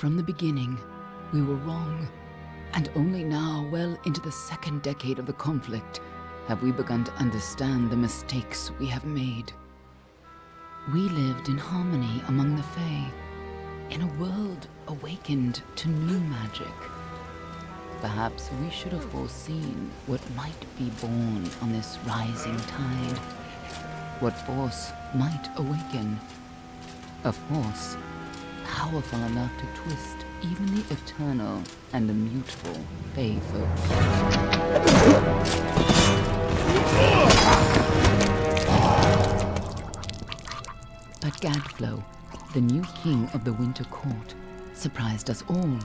From the beginning, we were wrong. And only now, well into the second decade of the conflict, have we begun to understand the mistakes we have made. We lived in harmony among the Fae, in a world awakened to new magic. Perhaps we should have foreseen what might be born on this rising tide. What force might awaken. A force powerful enough to twist even the eternal and immutable Fae folk. But Gadflow, the new king of the Winter Court, surprised us all.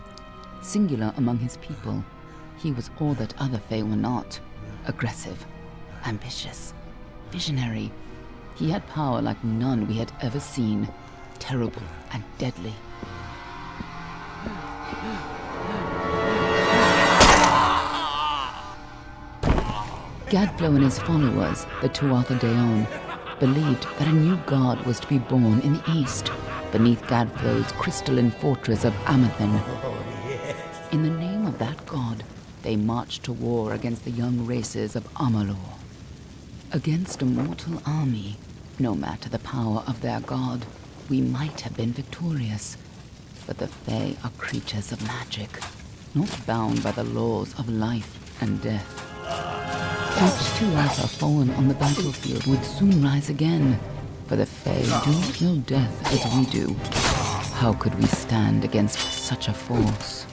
Singular among his people, he was all that other Fae were not. Aggressive, ambitious, visionary. He had power like none we had ever seen, terrible and deadly. Gadflow and his followers, the Tuatha Deon, believed that a new god was to be born in the east, beneath Gadflow's crystalline fortress of Amathen. In the name of that god, they marched to war against the young races of Amalur. Against a mortal army, no matter the power of their god, we might have been victorious. But the Fae are creatures of magic, not bound by the laws of life and death. Each Tuatha fallen on the battlefield would soon rise again, for the Fae do not know death as we do. How could we stand against such a force?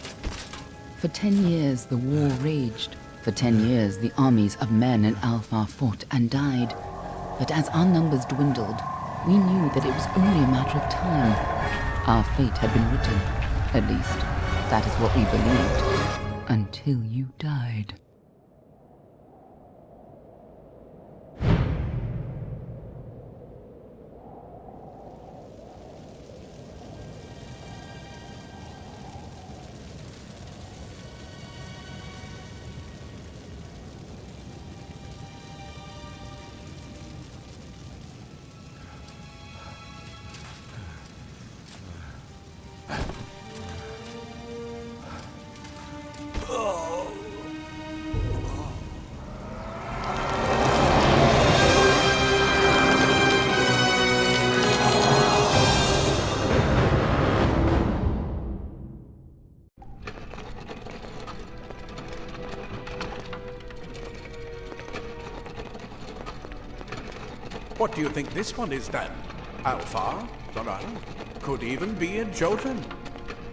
For 10 years the war raged. For 10 years the armies of Men and Alpha fought and died. But as our numbers dwindled, we knew that it was only a matter of time. Our fate had been written. At least, that is what we believed. Until you died. What do you think this one is then? Alpha? Dorado? Could even be a Jotun.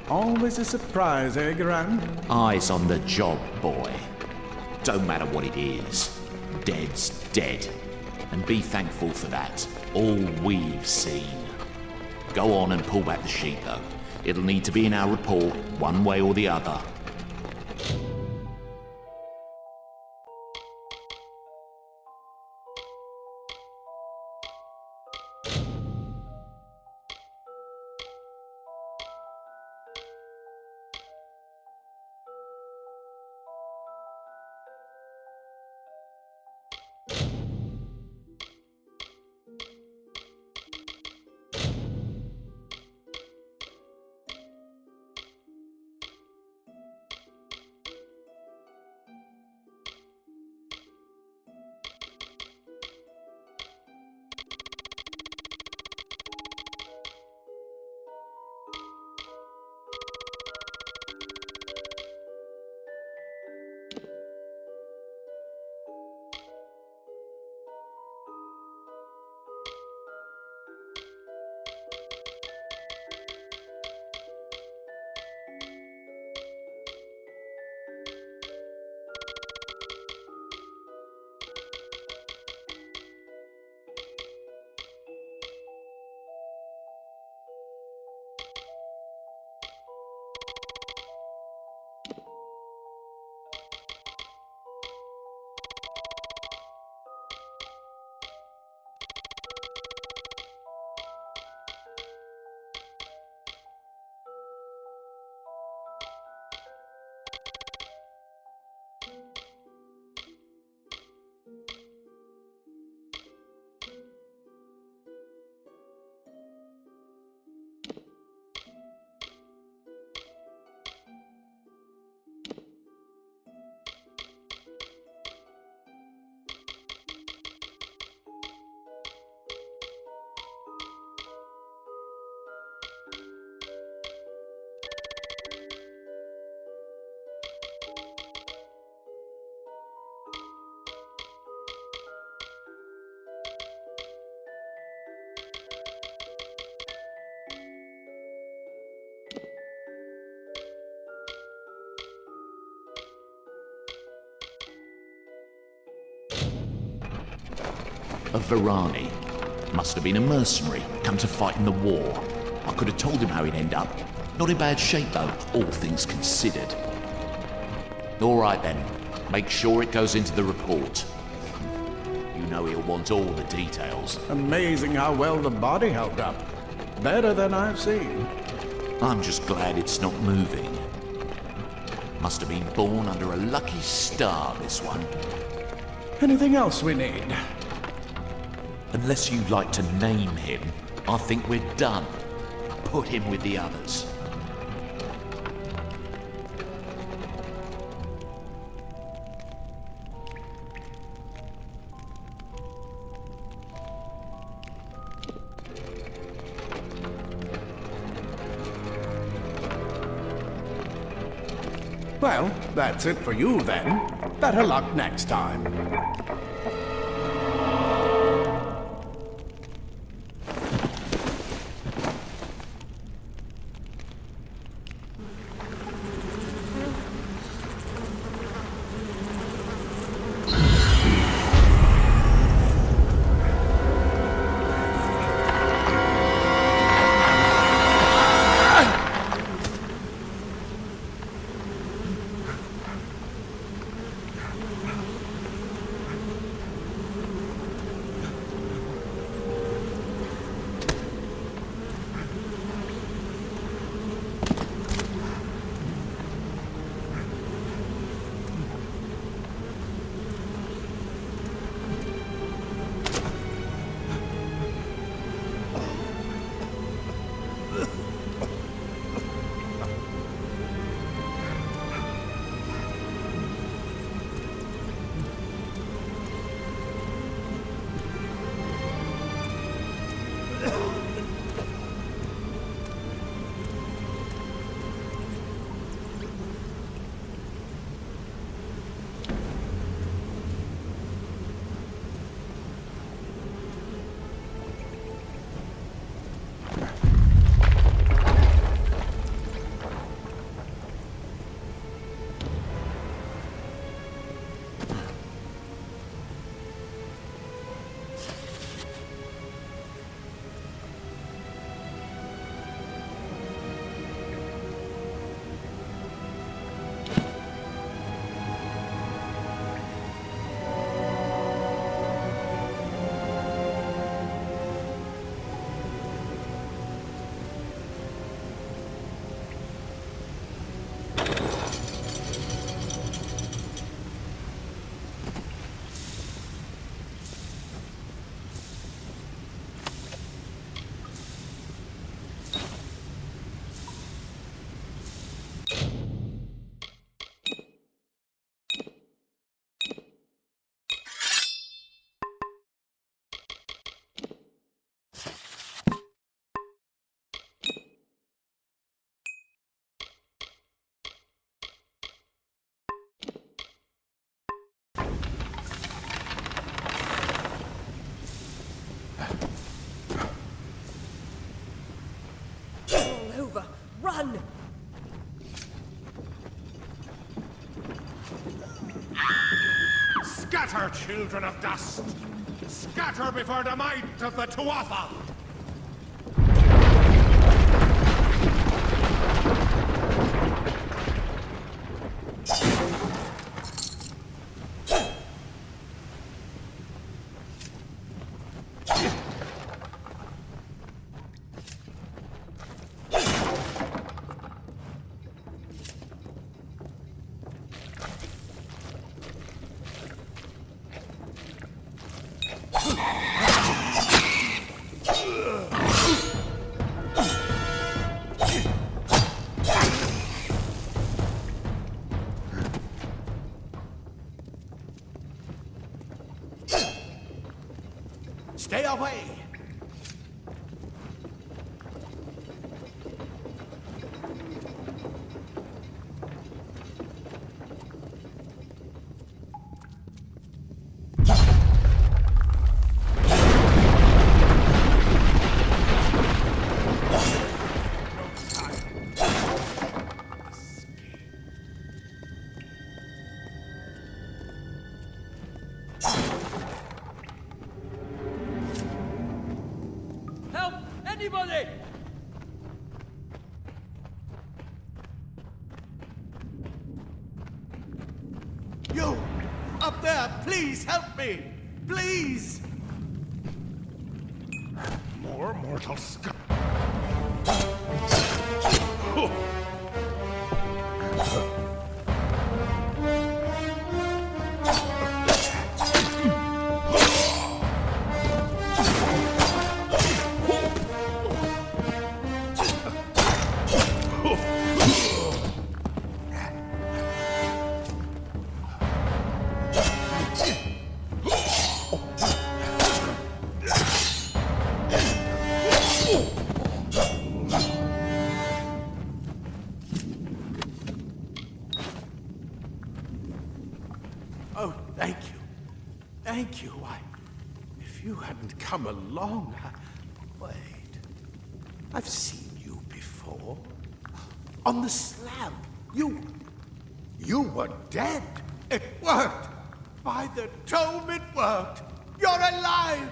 Always a surprise, eh, Garan? Eyes on the job, boy. Don't matter what it is. Dead's dead. And be thankful for that. All we've seen. Go on and pull back the sheet, though. It'll need to be in our report, one way or the other. of Virani. Must have been a mercenary, come to fight in the war. I could have told him how he'd end up. Not in bad shape though, all things considered. All right then, make sure it goes into the report. You know he'll want all the details. Amazing how well the body held up. Better than I've seen. I'm just glad it's not moving. Must have been born under a lucky star, this one. Anything else we need? Unless you'd like to name him, I think we're done. Put him with the others. Well, that's it for you then. Better luck next time. Run! Scatter, children of dust! Scatter before the might of the Tuatha! Stay away! anybody! You! Up there! Please help me! Please! More mortal scum. Oh, thank you. Thank you. Why, if you hadn't come along, Wait. I've seen you before. On the slab. You were dead. It worked. By the tome, it worked. You're alive.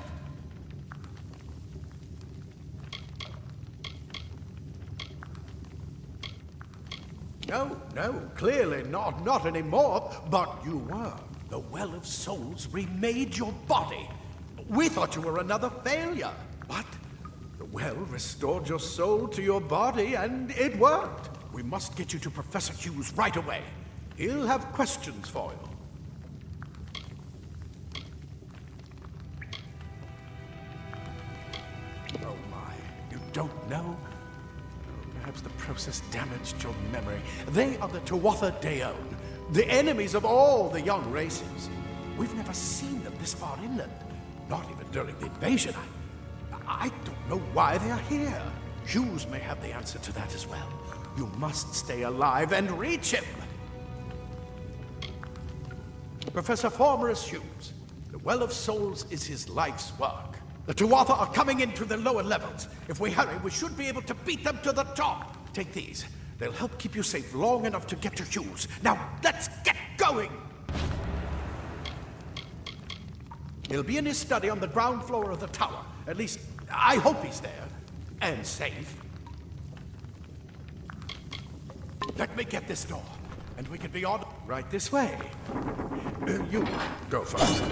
No, clearly not anymore. But you were. The Well of Souls remade your body. We thought you were another failure. But the well restored your soul to your body, and it worked. We must get you to Professor Hughes right away. He'll have questions for you. Oh my, you don't know? Perhaps the process damaged your memory. They are the Tuatha Deon, the enemies of all the young races. We've never seen them this far inland, not even during the invasion. I don't know why they are here. Hughes may have the answer to that as well. You must stay alive and reach him. Professor Formorus Hughes, the Well of Souls is his life's work. The Tuatha are coming into the lower levels. If we hurry, we should be able to beat them to the top. Take these. They'll help keep you safe long enough to get to Hughes. Now, let's get going! He'll be in his study on the ground floor of the tower. At least, I hope he's there. And safe. Let me get this door, and we can be on right this way. You go first.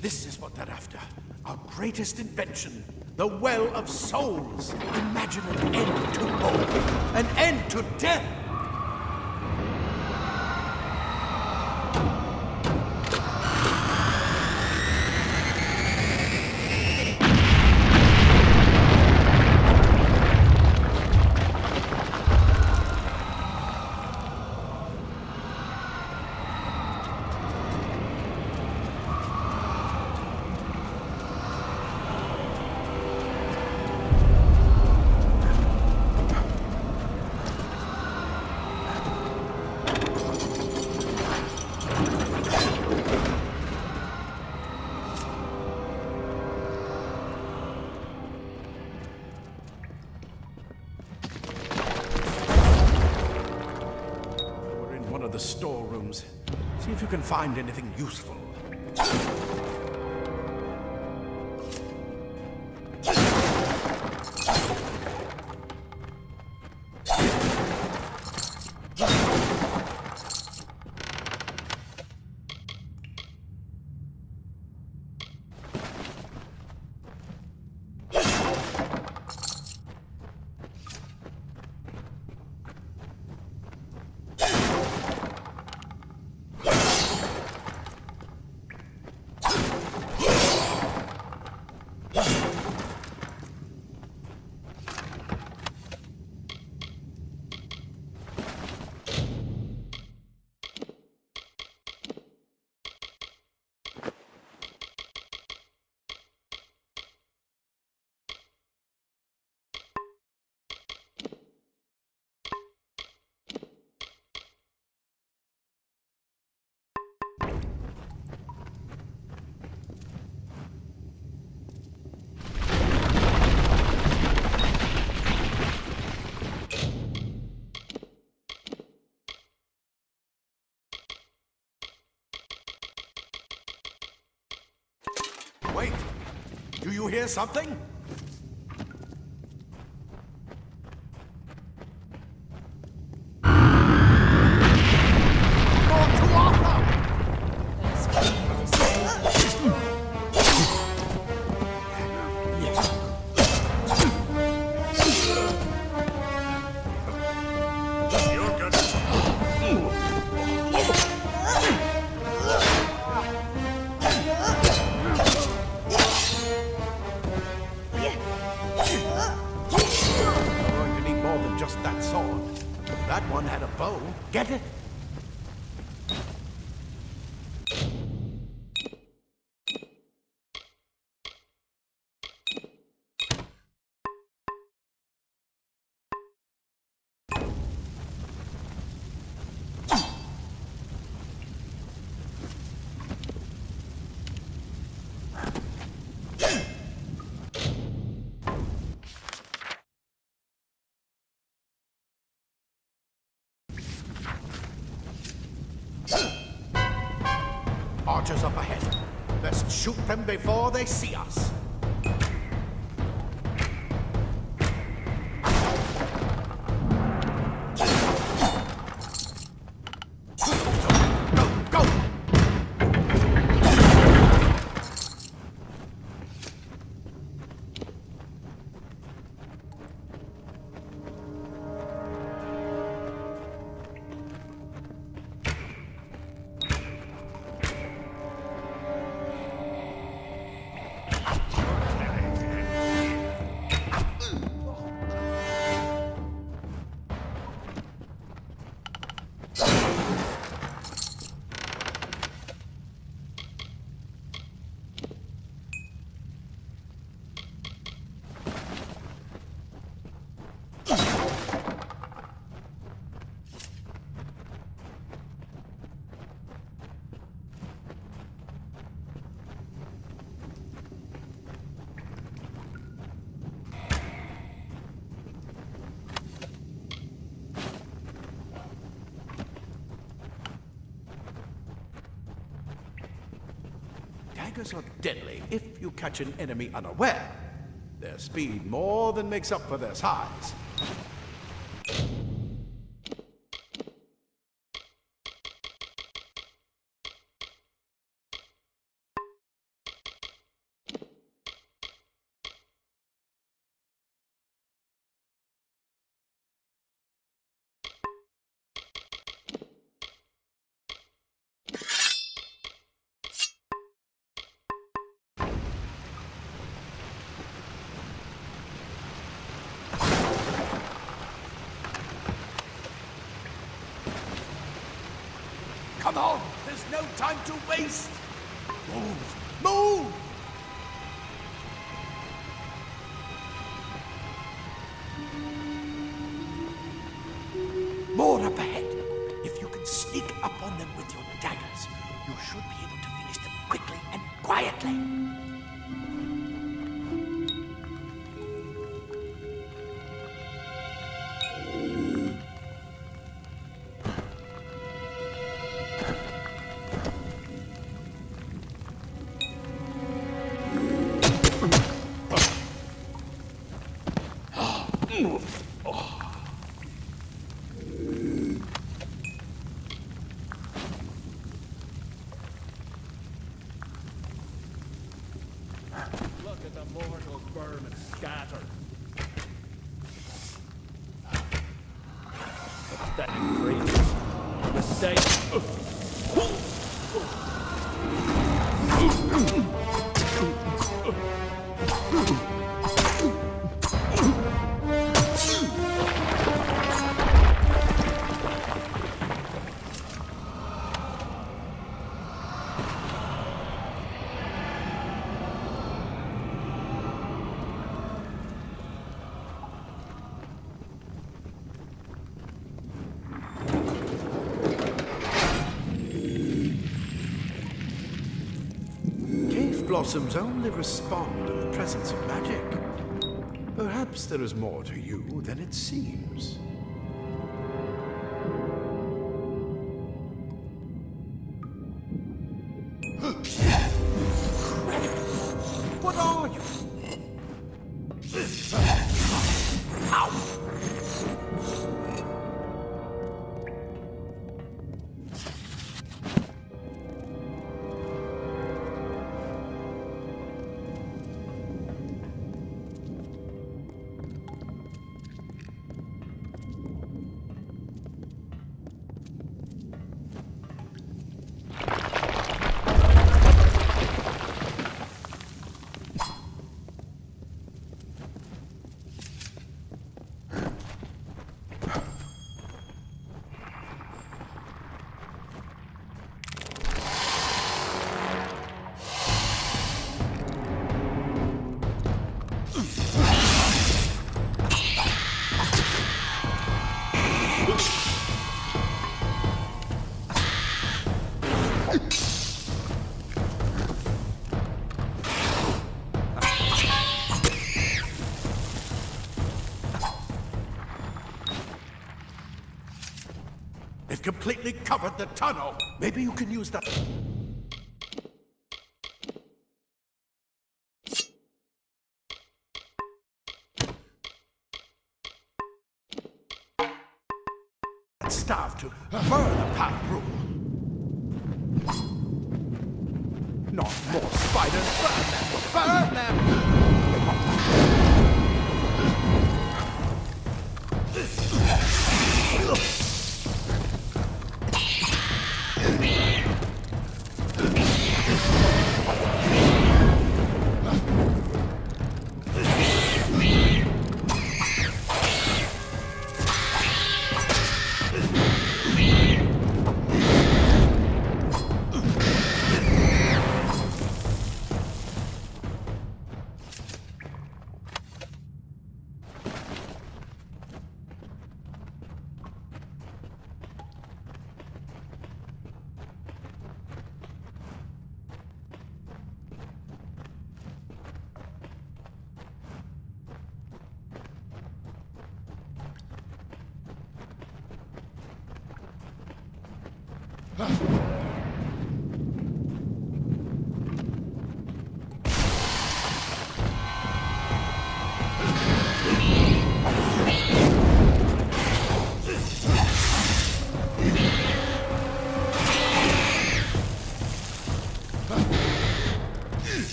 This is what they're after. Our greatest invention. The Well of Souls. Imagine an end to all. An end to death. the storerooms. See if you can find anything useful. Wait! Do you hear something? More Tuatha! You're good. You're going to need more than just that sword. That one had a bow. Get it? Archers up ahead. Best shoot them before they see us. Go, go! Daggers are deadly if you catch an enemy unaware. Their speed more than makes up for their size. Come on! There's no time to waste! Move! Move! More up ahead. If you can sneak up on them with your daggers, you should be able to finish them quickly and quietly. Look at the mortals burn and scatter. That freezes. The state. Cave blossoms only respond to the presence of magic. Perhaps there is more to you than it seems. What are you? It completely covered the tunnel. Maybe you can use that. Staff to burn the path through. Not more spiders. Burn them! Burn them!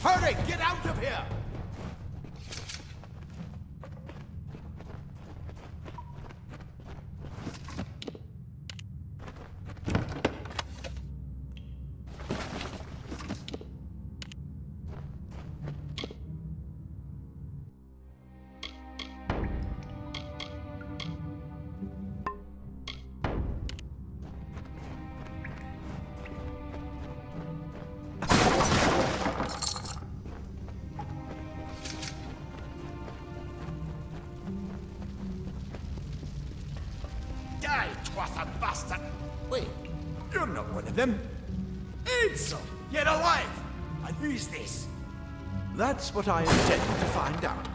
Hurry! Get out of here! Die, twather bastard! Wait, you're not one of them. Ansel, yet alive! And who's this? That's what I intended to find out.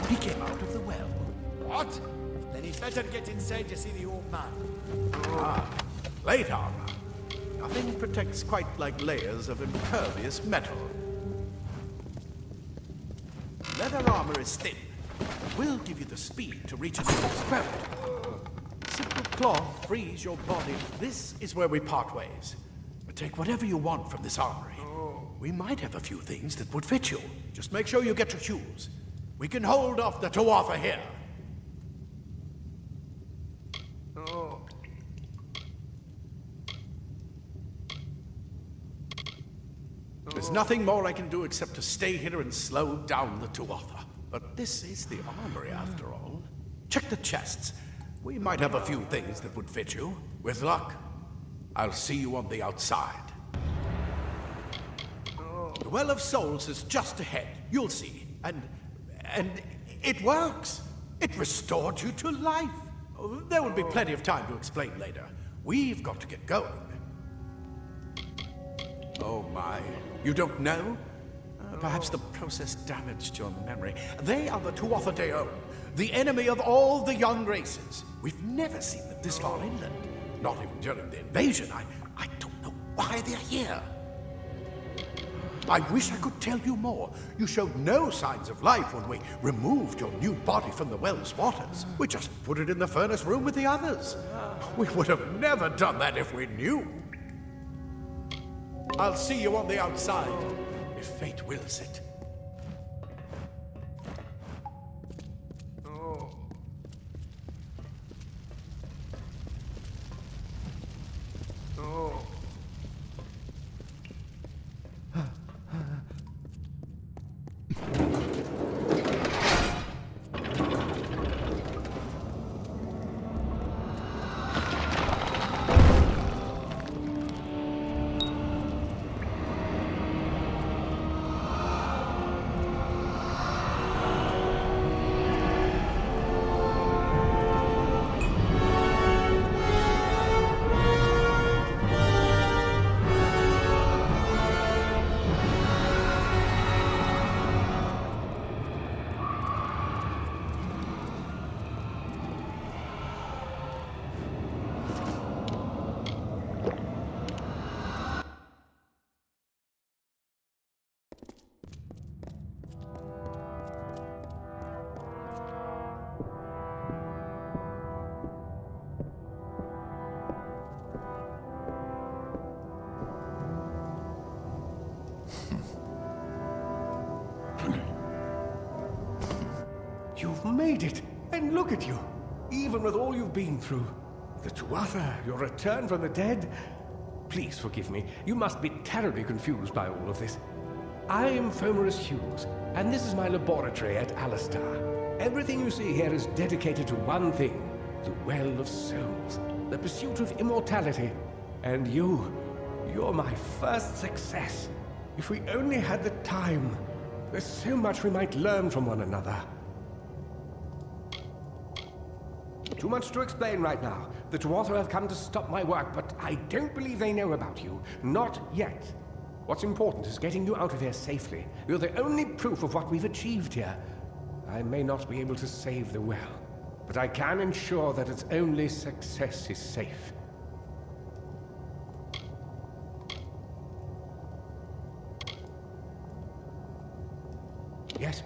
He came out of the well. What? Then he'd better get inside to see the old man. Plate armor. Nothing protects quite like layers of impervious metal. leather armor is thin. We'll give you the speed to reach a new experiment. Simple cloth frees your body. This is where we part ways. Take whatever you want from this armory. We might have a few things that would fit you. Just make sure you get your shoes. We can hold off the Tuatha here. There's nothing more I can do except to stay here and slow down the Tuatha. But this is the armory, after all. Check the chests. We might have a few things that would fit you. With luck, I'll see you on the outside. The Well of Souls is just ahead. You'll see. And it works. It restored you to life. There will be plenty of time to explain later. We've got to get going. Oh my, you don't know? Perhaps the process damaged your memory. They are the Tuatha De'On, the enemy of all the young races. We've never seen them this far inland. Not even during the invasion. I don't know why they're here. I wish I could tell you more. You showed no signs of life when we removed your new body from the well's waters. We just put it in the furnace room with the others. We would have never done that if we knew. I'll see you on the outside, if fate wills it. You've made it, and look at you. Even with all you've been through. The Tuatha, your return from the dead. Please forgive me. You must be terribly confused by all of this. I am Fomerus Hughes, and this is my laboratory at Alistar. Everything you see here is dedicated to one thing, the Well of Souls, the pursuit of immortality. And you're my first success. If we only had the time, there's so much we might learn from one another. Too much to explain right now. The Tuatha have come to stop my work, but I don't believe they know about you. Not yet. What's important is getting you out of here safely. You're the only proof of what we've achieved here. I may not be able to save the well, but I can ensure that its only success is safe.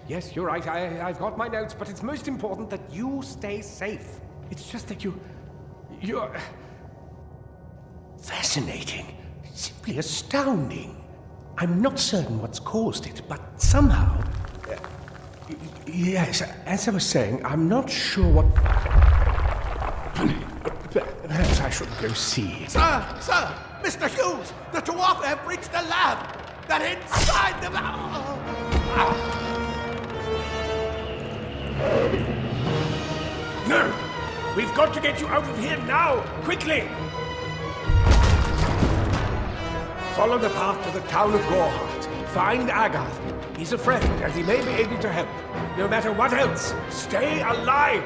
Yes, you're right. I've got my notes, but it's most important that you stay safe. It's just that you're fascinating, simply astounding. I'm not certain what's caused it, but somehow... yes, as I was saying, I'm not sure what... Perhaps I should go see. Sir! Mr. Hughes! The Tuatha have breached the lab! They're inside the lab! No! We've got to get you out of here now! Quickly! Follow the path to the town of Gorhart. Find Agath. He's a friend, and he may be able to help. No matter what else, stay alive!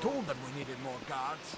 told them we needed more guards.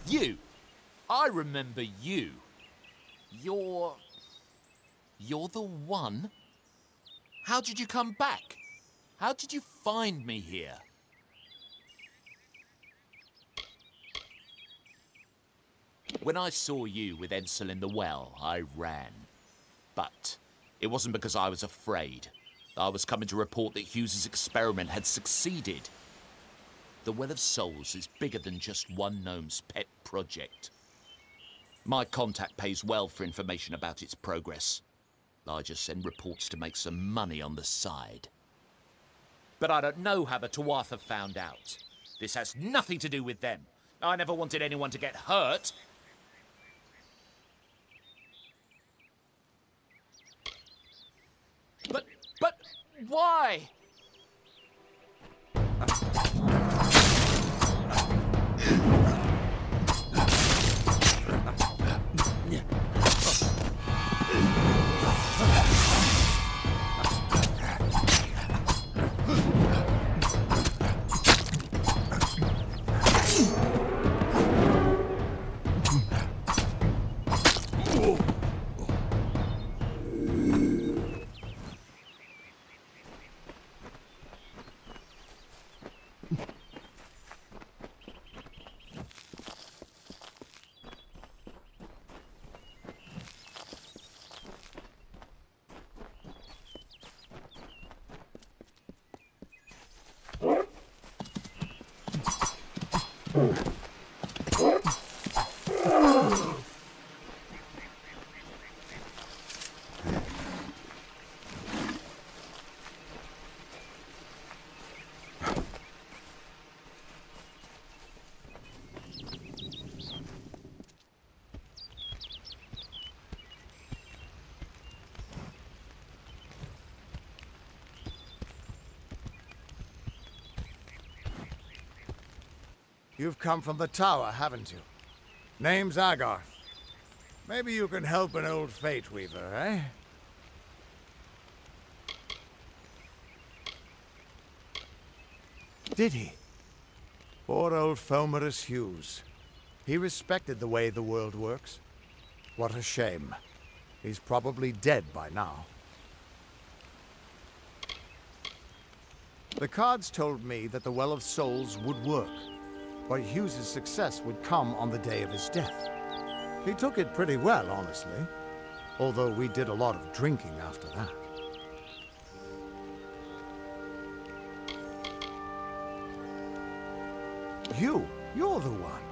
You! I remember you. You're the one? How did you come back? How did you find me here? When I saw you with Edsel in the well, I ran. But it wasn't because I was afraid. I was coming to report that Hughes's experiment had succeeded. The Well of Souls is bigger than just one gnome's pet project. My contact pays well for information about its progress. I just send reports to make some money on the side. but I don't know how the Tuatha found out. This has nothing to do with them. I never wanted anyone to get hurt. But why? You've come from the tower, haven't you? Name's Agarth. Maybe you can help an old Fate Weaver, eh? Did he? Poor old Fomerus Hughes. He respected the way the world works. What a shame. He's probably dead by now. The cards told me that the Well of Souls would work, but Hughes' success would come on the day of his death. He took it pretty well, honestly, although we did a lot of drinking after that. You're the one.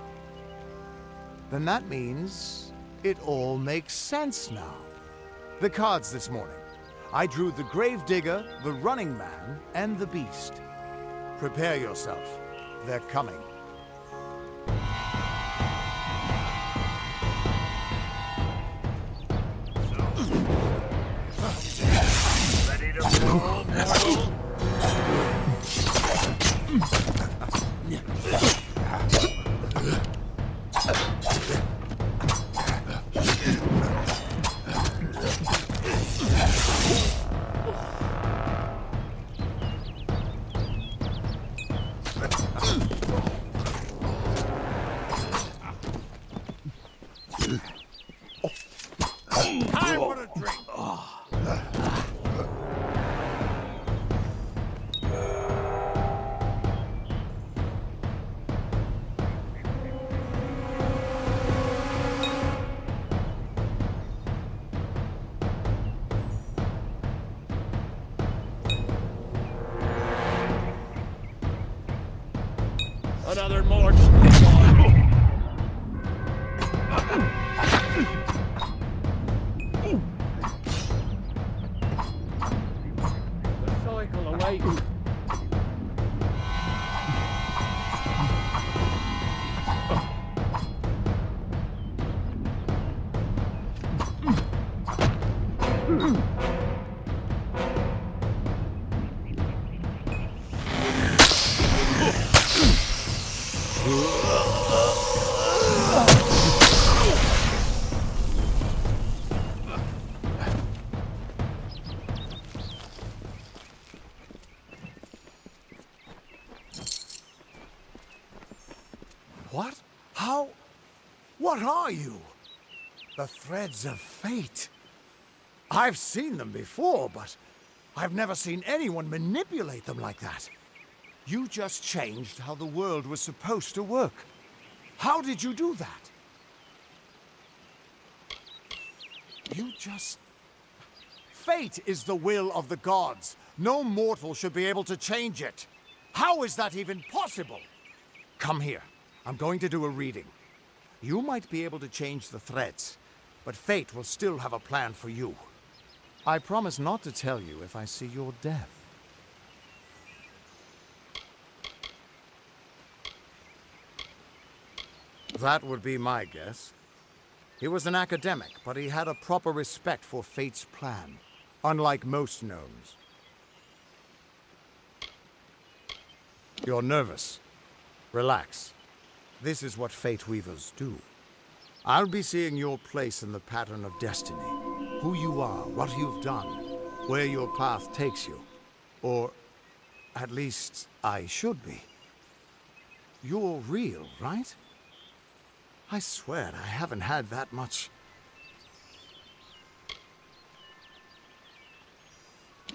Then that means it all makes sense now. The cards this morning. I drew the Gravedigger, the Running Man, and the Beast. Prepare yourself. They're coming. Ready to roll, mortal? Time for a drink. Another more. The cycle awaits. What? How? What are you? The threads of fate. I've seen them before, but I've never seen anyone manipulate them like that. You just changed how the world was supposed to work. How did you do that? You just... Fate is the will of the gods. No mortal should be able to change it. How is that even possible? Come here. I'm going to do a reading. You might be able to change the threads, but fate will still have a plan for you. I promise not to tell you if I see your death. That would be my guess. He was an academic, but he had a proper respect for fate's plan, unlike most gnomes. You're nervous. Relax. This is what Fate Weavers do. I'll be seeing your place in the pattern of destiny. Who you are, what you've done, where your path takes you. Or, at least, I should be. You're real, right? I swear I haven't had that much.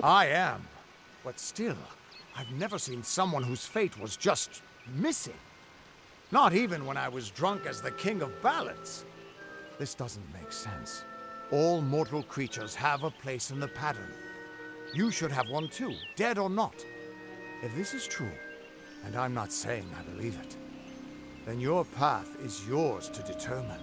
I am. But still, I've never seen someone whose fate was just missing. Not even when I was drunk as the king of ballads. This doesn't make sense. All mortal creatures have a place in the pattern. You should have one too, dead or not. If this is true, and I'm not saying I believe it, then your path is yours to determine.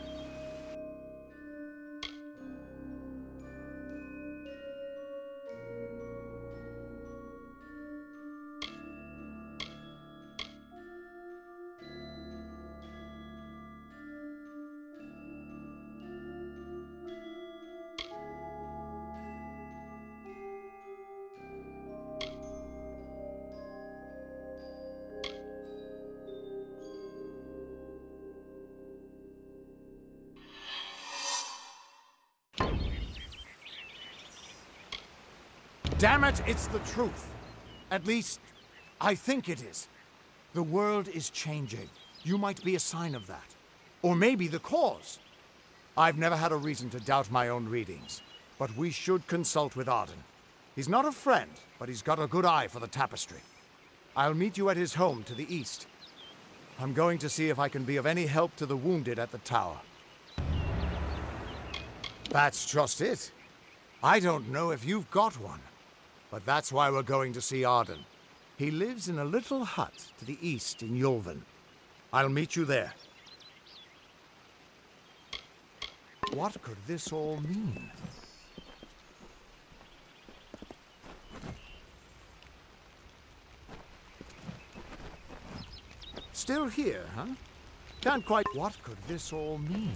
Damn it, it's the truth. At least, I think it is. The world is changing. You might be a sign of that. Or maybe the cause. I've never had a reason to doubt my own readings. But we should consult with Arden. He's not a friend, but he's got a good eye for the tapestry. I'll meet you at his home to the east. I'm going to see if I can be of any help to the wounded at the tower. That's just it. I don't know if you've got one. But that's why we're going to see Arden. He lives in a little hut to the east in Yulven. I'll meet you there. What could this all mean? Still here, huh? Can't quite... What could this all mean?